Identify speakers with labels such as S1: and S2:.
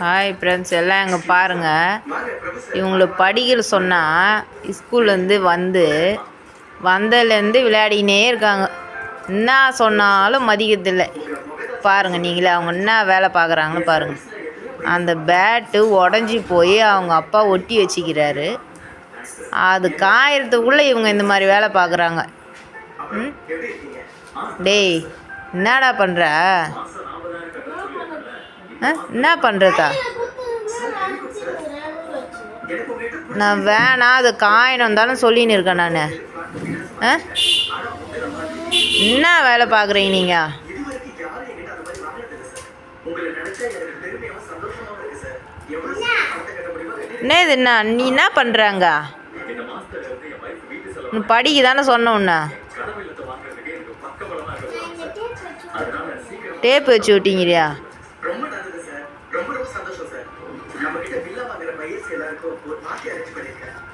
S1: Hi friends, எல்லாம் இங்கே பாருங்கள். இவங்களை படிக்கிற சொன்னால் ஸ்கூல்லேருந்து வந்ததுலேருந்து விளையாடினே இருக்காங்க. என்ன சொன்னாலும் மதிக்கிறதில்லை. பாருங்கள் நீங்களே அவங்க என்ன வேலை பார்க்குறாங்கன்னு பாருங்கள். அந்த பேட்டு உடஞ்சி போய் அவங்க அப்பா ஒட்டி வச்சுக்கிறாரு. அது காயறதுக்குள்ளே இவங்க இந்த மாதிரி வேலை பார்க்குறாங்க. டேய், என்னடா பண்ணுற? என்ன பண்ணுறதா? நான் வேணாம், அது காயினம் தானே சொல்லின்னு இருக்கேன் நான். என்ன வேலை பார்க்குறீங்க நீங்கள்? என்ன நீ என்ன பண்ணுறாங்க? படிக்க தானே சொன்ன உன்ன. டேப் வச்சு விட்டீங்கறியா? ரொம்ப சந்தோஷம் சார். நம்ம கிட்ட பில்ல வாங்குற பையஸ் எல்லாருக்கும் ஒரு பார்ட்டி அரேஞ்ச் பண்ணிருக்கேன்.